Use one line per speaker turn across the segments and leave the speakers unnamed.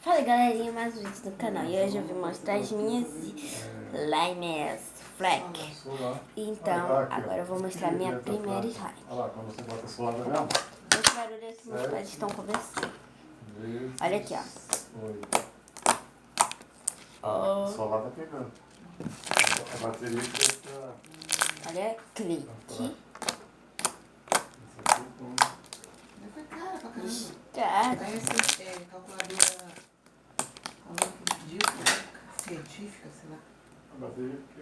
Fala galerinha, mais um vídeo do canal. E hoje eu vim mostrar as minhas slimes Fleck. Então, agora eu vou mostrar a minha primeira slime.
Olha lá, quando você bota suave, tá vendo?
Esse barulho é que meus pais estão conversando. Olha aqui, ó.
Oi.
Oh.
Só lá tá pegando. A bateria que está...
Olha, clique. Descarga.
Parece calculadora científica, sei lá.
A bateria que...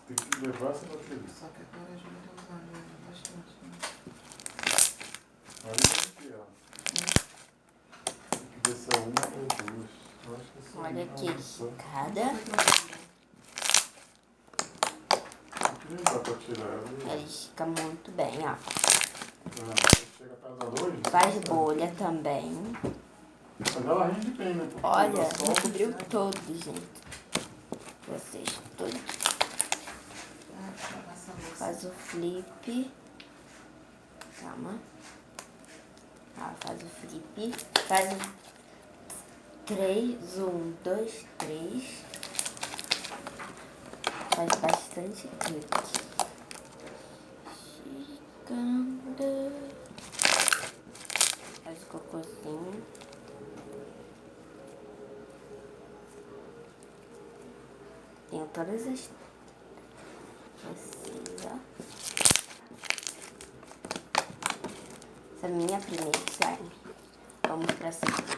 Tem que levar essa bateria.
Só que agora a Júlia tá usando bastante, né?
Olha isso aqui, ó. Tem que ver se é uma ou duas. Eu acho que é só
Olha aqui, escada.
Não dá pra tirar ela.
Ela estica muito bem, ó.
Chega perto da luz.
Faz bolha também.
Mas ela rende bem, né? Porque
Olha,
dá sol.
cobriu todo, gente. Vocês todos. Faz o flip. Calma. Ó, faz o flip. Faz o 3, 1, 2, 3. Faz bastante clique. Chegando. Faz o cocôzinho. Tenho todas as... Assim, ó. Essa é a minha primeira slime. Vamos pra segunda.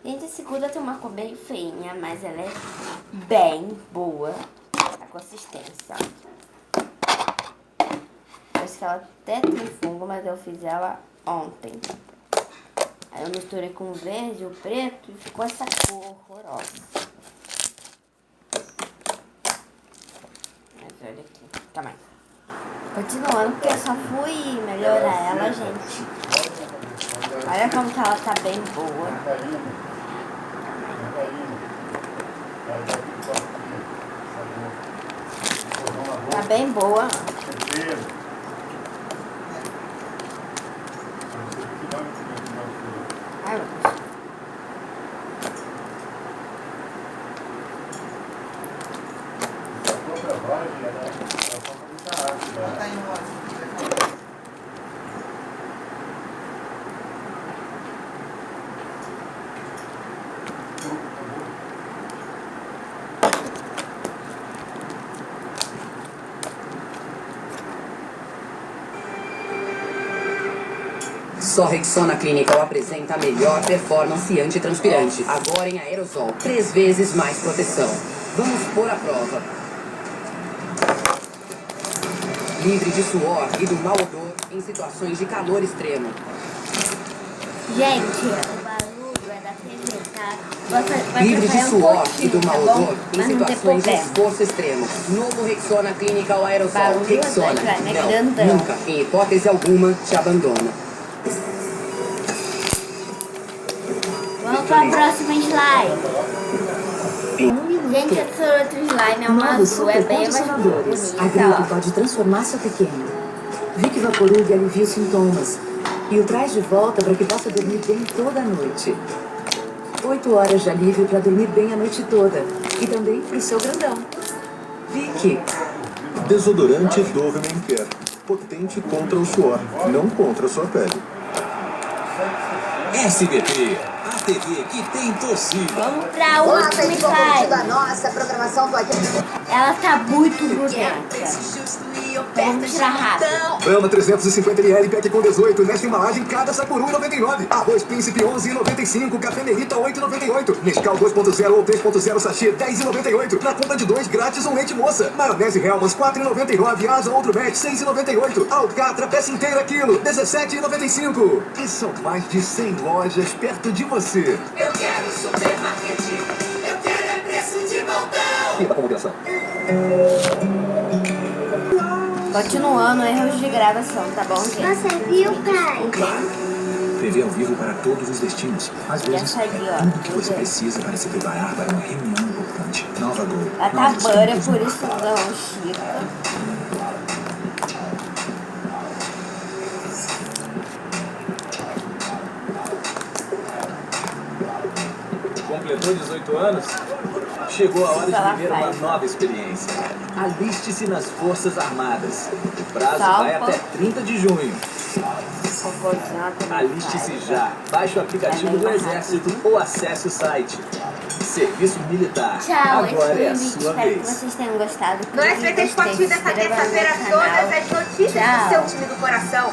Gente, a segunda tem uma cor bem feinha, mas ela é bem boa. A consistência, ó. Parece que ela até tem fungo, mas eu fiz ela ontem. Aí eu misturei com o verde e o preto e ficou essa cor horrorosa. Mas olha aqui, calma aí. Continuando, porque eu só fui melhorar ela, gente. Olha como que ela tá bem boa. Tá bem boa. Ai, meu Deus.
Ela tá em rosa.
Só Rexona Clinical apresenta a melhor performance antitranspirante. Agora em aerosol, 3 vezes mais proteção. Vamos pôr à prova. Livre de suor e do mau odor em situações de calor extremo.
Gente, o barulho é da TV, tá? Vai
Livre de
atrapalhar um
suor e
pouquinho,
do mau
tá bom?
odor em
Mas não tem
situações de
problema.
esforço extremo. Novo Rexona Clinical Aerosol.
Barulho
Rexona.
vai, né?
Não,
Grandão.
nunca, em hipótese alguma, te abandona.
Vamos pra próxima slime. Gente, essa outra slime é uma
Novos
azul, é bem mais
supercondicionadores. A
bonita,
gripe
ó.
pode transformar seu pequeno. Vic Vaporub alivia os sintomas e o traz de volta para que possa dormir bem toda a noite. 8 horas de alívio para dormir bem a noite toda. E também pro seu grandão. Vic.
Desodorante Doveman Care. Potente contra o suor, não contra a sua pele.
SBT, a TV que tem torcida.
Vamos pra
Olá,
última
gente, vamos curtir da
slime.
nossa programação. Tô aqui.
Ela tá muito grudenta. Vamos tirar rápido.
Brahma 350ml, pack com 18. Nesta embalagem, cada saco por R$1,99. Arroz Príncipe 11,95. Café Melita 8,98. Nescau 2.0 ou 3.0 sachê 10,98. Na compra de 2, grátis um leite moça. Maionese Hellmann's 4,99. Asa outro match 6,98. Alcatra peça inteira quilo 17,95. E são mais de 100 lojas perto de você.
Eu quero supermarket, eu quero é preço de montão.
E a comunicação.
Continuando, erros de gravação, tá bom, gente?
Você viu, pai?
TV ao vivo para todos os destinos. Às
Já
vezes,
saiu, ó.
tudo que você precisa para se preparar para uma reunião importante. Nova Gol.
Ela tá banha, por isso não, Chico.
completou 18 anos, chegou a hora de
Ela
viver uma
faz.
nova experiência. Aliste-se nas Forças Armadas. O prazo
Só
vai até 30 de junho.
Cocôzinho também
Aliste-se
faz.
já. Baixe o aplicativo do Exército ou acesse o site. Serviço Militar.
Tchau, esse
Agora
foi
é
o
a
vídeo.
sua
Espero que
vez.
vocês tenham gostado.
No SBT Esporte dessa terça-feira, todas as notícias do seu time do coração.